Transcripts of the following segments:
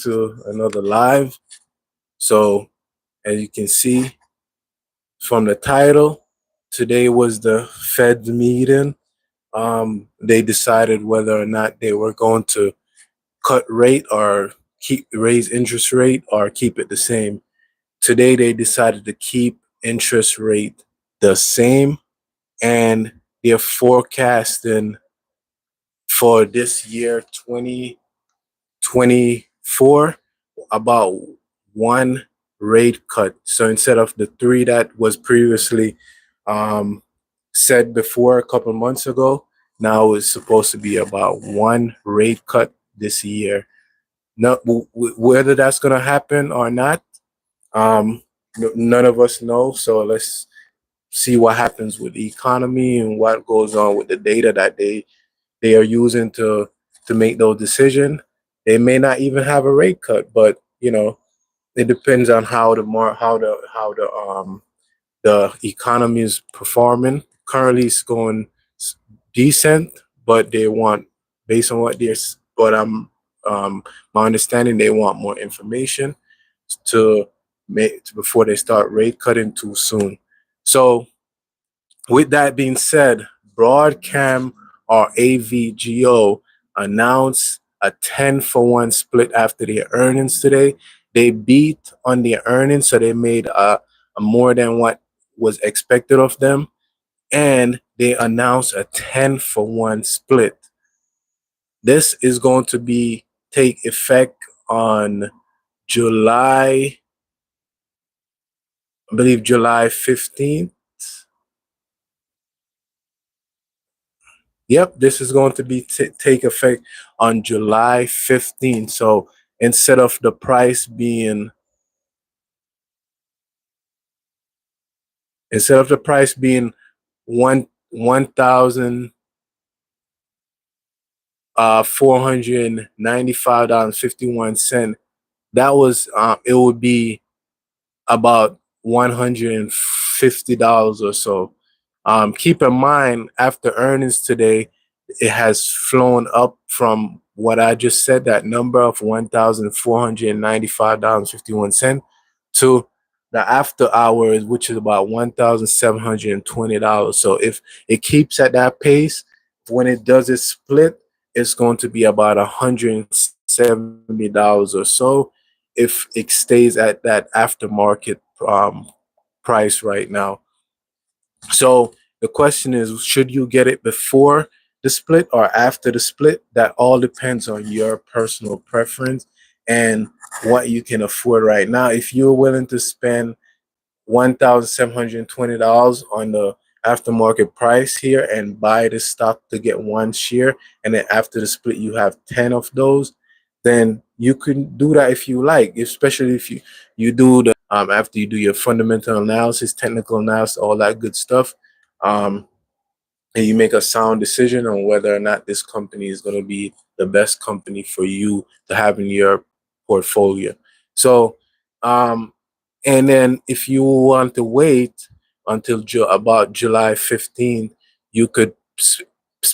to another live. So as you can see from the title, today was the Fed meeting. They decided whether or not they were going to cut rate or raise interest rate or keep it the same. Today they decided to keep interest rate the same, and they're forecasting for this year 2024 about one rate cut. So instead of the three that was previously um, said before a couple months ago, now it's supposed to be about one rate cut this year. No, whether that's going to happen or not, um, none of us know. So let's see what happens with the economy and what goes on with the data that they are using to make those decisions. They may not even have a rate cut, but it depends on how the economy is performing. Currently, it's going decent, but they want, based on what I'm my understanding, they want more information to before they start rate cutting too soon. So with that being said, Broadcom or Avgo announced a 10-for-1 split after their earnings today. They beat on their earnings, so they made a more than what was expected of them, and they announced a 10-for-1 split. This is going to take effect on July, I believe July 15th. Yep, this is going to take effect on July 15th. So instead of the price being $1,495.51, that was it would be about $150 or so. Keep in mind, after earnings today, it has flown up from what I just said, that number of $1,495.51, to the after hours, which is about $1,720. So if it keeps at that pace, when it does its split, it's going to be about $170 or so if it stays at that aftermarket price right now. So the question is, should you get it before the split or after the split? That all depends on your personal preference and what you can afford right now. If you're willing to spend $1,720 on the aftermarket price here and buy the stock to get one share, and then after the split you have 10 of those, then you can do that if you like, especially if you do the after you do your fundamental analysis, technical analysis, all that good stuff, um, and you make a sound decision on whether or not this company is going to be the best company for you to have in your portfolio. So and then if you want to wait until about July 15th, you could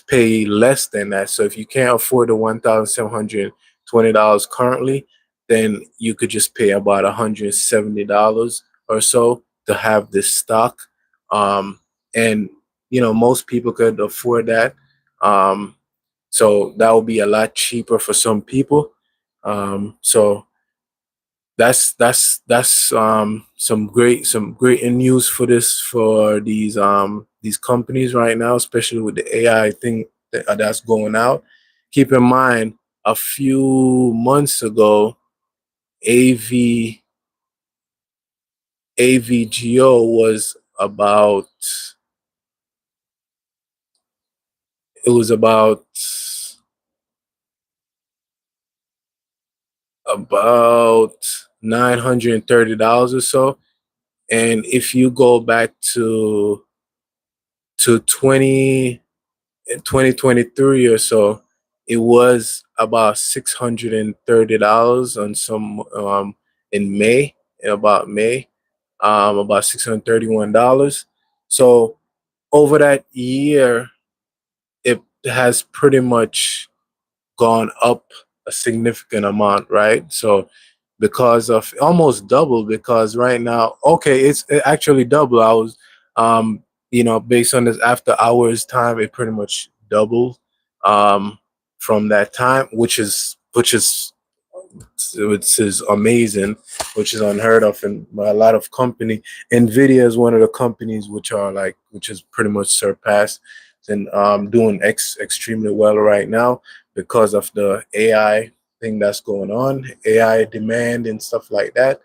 pay less than that. So if you can't afford the $1,720 currently, then you could just pay about $170 or so to have this stock. And most people could afford that. So that would be a lot cheaper for some people. So that's some great news for these companies right now, especially with the AI thing that's going out. Keep in mind, a few months ago, AV AVGO was about it was about $930 or so. And if you go back to 2023 or so, it was about $630 on some in May, about May, about $631. So over that year, it has pretty much gone up a a significant amount, right? So because of almost double, because right now, okay, it's it actually double. I was, based on this after hours time, it pretty much doubled um, from that time, which is amazing, which is unheard of, and a lot of company. Nvidia is one of the companies which is pretty much surpassed and doing extremely well right now because of the AI thing that's going on, AI demand and stuff like that.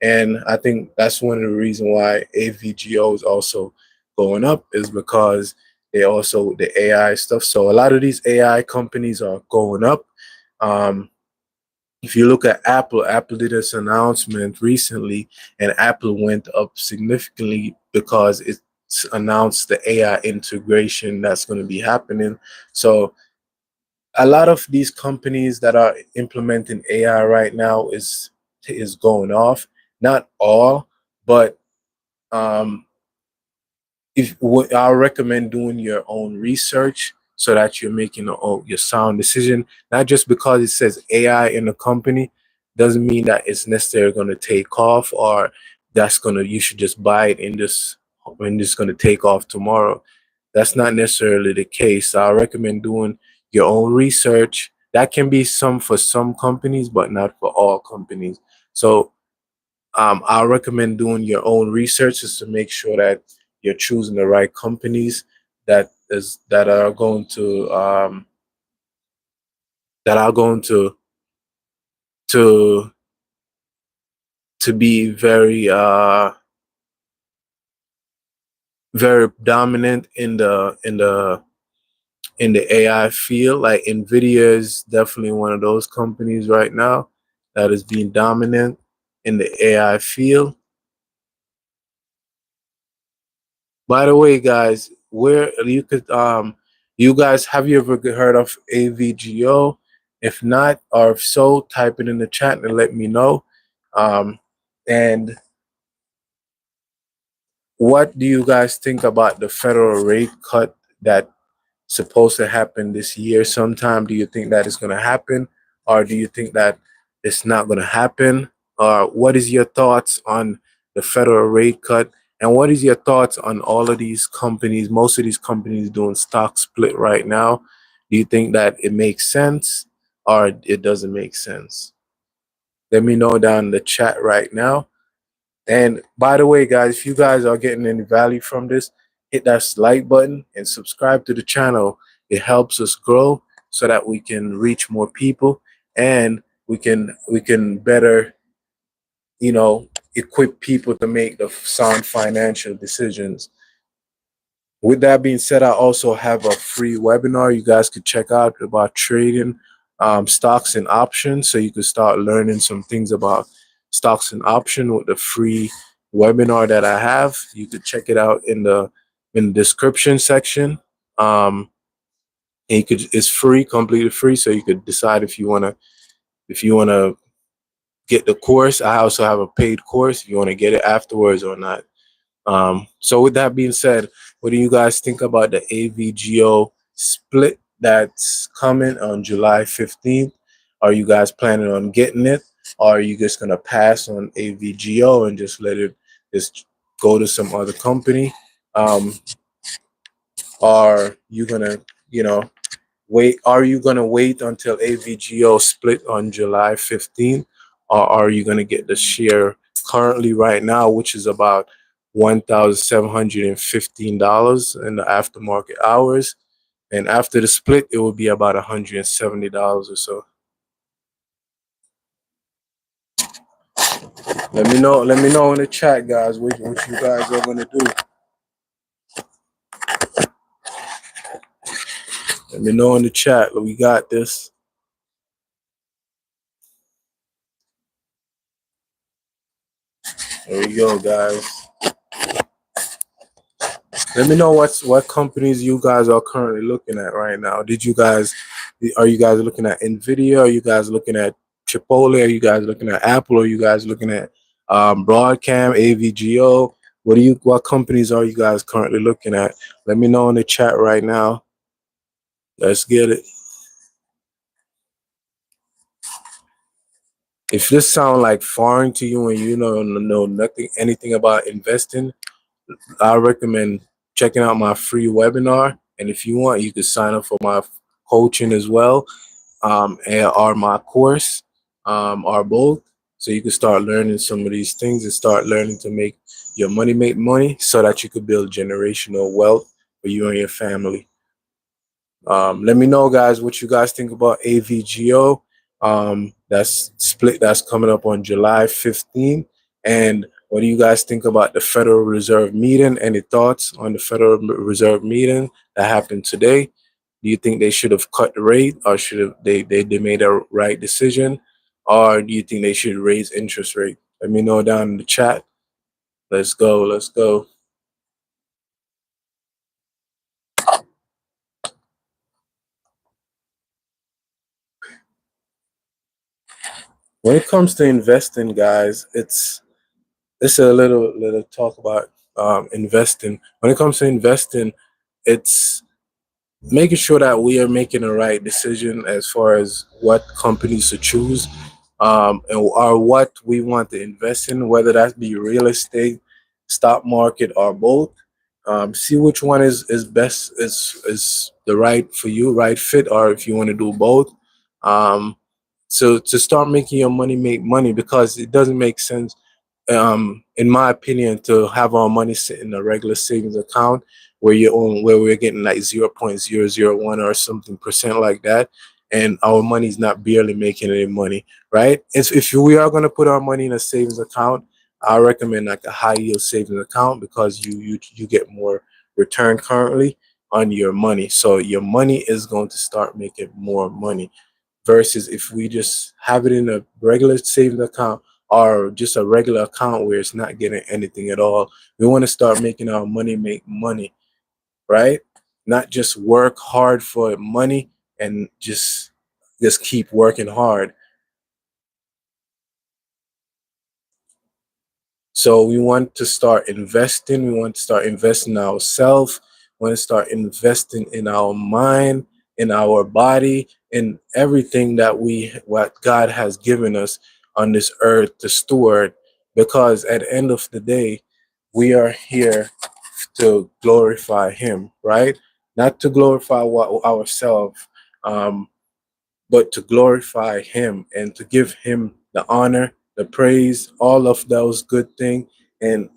And I think that's one of the reasons why AVGO is also going up is because they also the AI stuff. So a lot of these AI companies are going up. Um, if you look at Apple, Apple did this announcement recently, and Apple went up significantly because it's announced the AI integration that's going to be happening. So a lot of these companies that are implementing AI right now is going off. Not all, but um, I'll recommend doing your own research so that you're making your sound decision. Not just because it says AI in the company doesn't mean that it's necessarily going to take off, or you should just buy it and just going to take off tomorrow. That's not necessarily the case. So I recommend doing your own research. That can be some for some companies, but not for all companies. So I recommend doing your own research just to make sure that you're choosing the right companies that are going to to be very dominant in the AI field. Like Nvidia is definitely one of those companies right now that is being dominant in the AI field. By the way, guys, where you guys, have you ever heard of AVGO? If not, or if so, type it in the chat and let me know. Um, and what do you guys think about the federal rate cut that supposed to happen this year sometime? Do you think that is going to happen, or do you think that it's not going to happen? What is your thoughts on the federal rate cut, and what is your thoughts on all of these companies, most of these companies doing stock split right now? Do you think that it makes sense or it doesn't make sense? Let me know down in the chat right now. And by the way, guys, if you guys are getting any value from this, hit that like button and subscribe to the channel. It helps us grow so that we can reach more people, and we can better, you know, equip people to make the sound financial decisions. With that being said, I also have a free webinar you guys could check out about trading stocks and options, so you could start learning some things about stocks and option with the free webinar that I have. You could check it out in the description section. And it's free, completely free, so you could decide if you wanna get the course. I also have a paid course if you want to get it afterwards or not. So with that being said, what do you guys think about the AVGO split that's coming on July 15th? Are you guys planning on getting it? Or are you just gonna pass on AVGO and just let it just go to some other company? Um, are you gonna, you know, wait? Are you gonna wait until AVGO split on July 15th? Or are you gonna get the share currently right now, which is about $1,715 in the aftermarket hours? And after the split, it will be about $170 or so. Let me know in the chat, guys, what you guys are gonna do. Let me know in the chat. We got this. There we go, guys. Let me know what companies you guys are currently looking at right now. Are you guys looking at Nvidia? Are you guys looking at Chipotle? Are you guys looking at Apple? Are you guys looking at Broadcom, AVGO? What companies are you guys currently looking at? Let me know in the chat right now. Let's get it. If this sound like foreign to you and you know nothing anything about investing, I recommend checking out my free webinar. And if you want, you can sign up for my coaching as well, or my course, or both. So you can start learning some of these things and start learning to make money so that you could build generational wealth for you and your family. Let me know, guys, what you guys think about AVGO. That's split. That's coming up on July 15th. And what do you guys think about the Federal Reserve meeting? Any thoughts on the Federal Reserve meeting that happened today? Do you think they should have cut the rate, or should have they made a right decision, or do you think they should raise interest rate? Let me know down in the chat. Let's go. Let's go. When it comes to investing, guys, it's a little talk about investing. When it comes to investing, it's making sure that we are making the right decision as far as what companies to choose, and or what we want to invest in, whether that be real estate, stock market, or both. See which one is best, is the right for you, right fit, or if you want to do both. Um, so to start making your money make money, because it doesn't make sense, in my opinion, to have our money sit in a regular savings account where we're getting like 0.001 or something percent like that, and our money's not barely making any money, right? If we are going to put our money in a savings account, I recommend like a high yield savings account, because you get more return currently on your money, so your money is going to start making more money, versus if we just have it in a regular savings account or just a regular account where it's not getting anything at all. We want to start making our money make money, right? Not just work hard for money and just keep working hard. So we want to start investing. We want to start investing in ourselves. We want to start investing in our mind, in our body, in everything that what God has given us on this earth to steward. Because at the end of the day, we are here to glorify Him, right? Not to glorify ourselves, um, but to glorify Him and to give Him the honor, the praise, all of those good things, and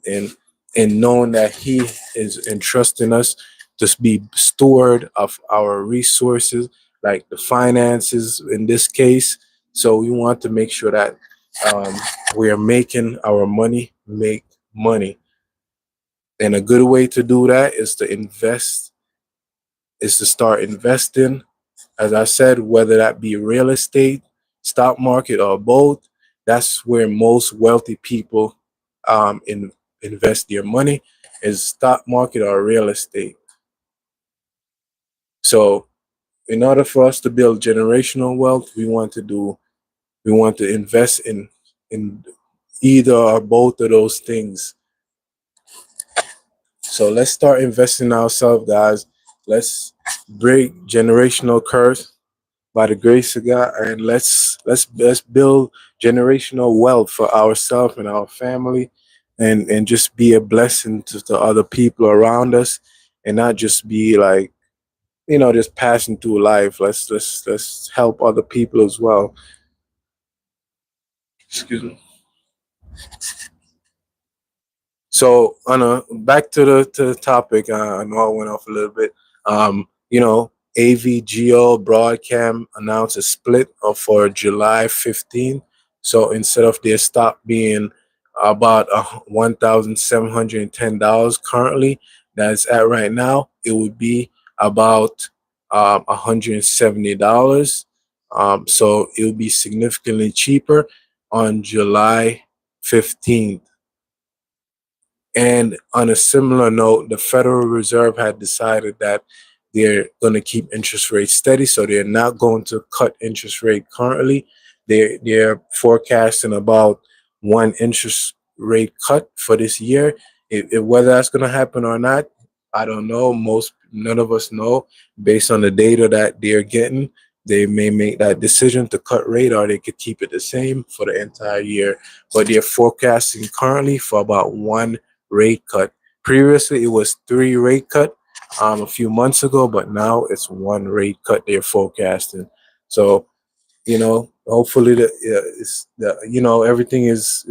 knowing that He is entrusting us to be steward of our resources, like the finances in this case. So we want to make sure that um, we are making our money make money, and a good way to do that is to invest, is to start investing, as I said, whether that be real estate, stock market, or both. That's where most wealthy people invest their money, is stock market or real estate. So in order for us to build generational wealth, we want to invest in either or both of those things. So let's start investing in ourselves, guys. Let's break generational curse by the grace of God, and let's build generational wealth for ourselves and our family, and just be a blessing to the other people around us, and not just be like, just passing through life. Let's help other people as well. Excuse me. So on a back to the topic, I know I went off a little bit. AVGO Broadcom announced a split for July 15th. So instead of their stock being about $1,710 currently, that's at right now, it would be about $170. So it would be significantly cheaper on July 15th. And on a similar note, the Federal Reserve had decided that they're going to keep interest rates steady, so they're not going to cut interest rate currently. They're forecasting about one interest rate cut for this year. Whether that's going to happen or not, I don't know. None of us know based on the data that they're getting. they may make that decision to cut rate, or they could keep it the same for the entire year. But they're forecasting currently for about one rate cut. Previously, it was three rate cut a few months ago, but now it's one rate cut they're forecasting. So hopefully it's everything is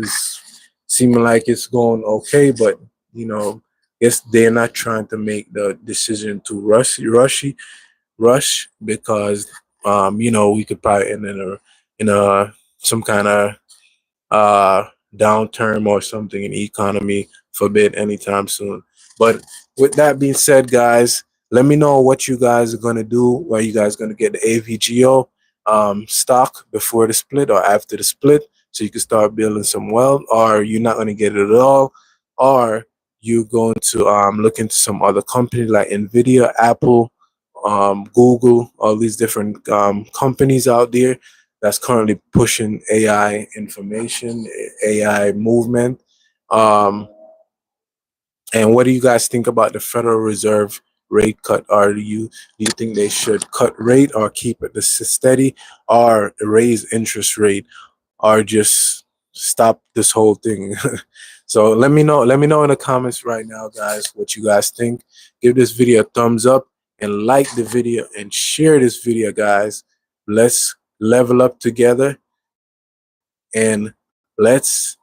seeming like it's going okay, but guess they're not trying to make the decision to rush, because we could probably end in a some kind of uh downturn or something in economy forbid anytime soon. But with that being said, guys, let me know what you guys are going to do. Are you guys going to get the AVGO stock before the split or after the split, so you can start building some wealth? Or you're not going to get it at all? Or you going to look into some other company like Nvidia, Apple, Google, all these different companies out there that's currently pushing AI information, AI movement. Um, and what do you guys think about the Federal Reserve rate cut? Or do you think they should cut rate or keep it steady, or raise interest rate, or just stop this whole thing? So let me know. Let me know in the comments right now, guys, what you guys think. Give this video a thumbs up and like the video and share this video, guys. Let's level up together, and let's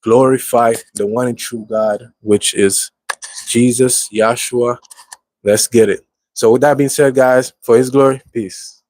glorify the one and true God, which is Jesus, Yahshua. Let's get it. So with that being said, guys, for his glory, peace.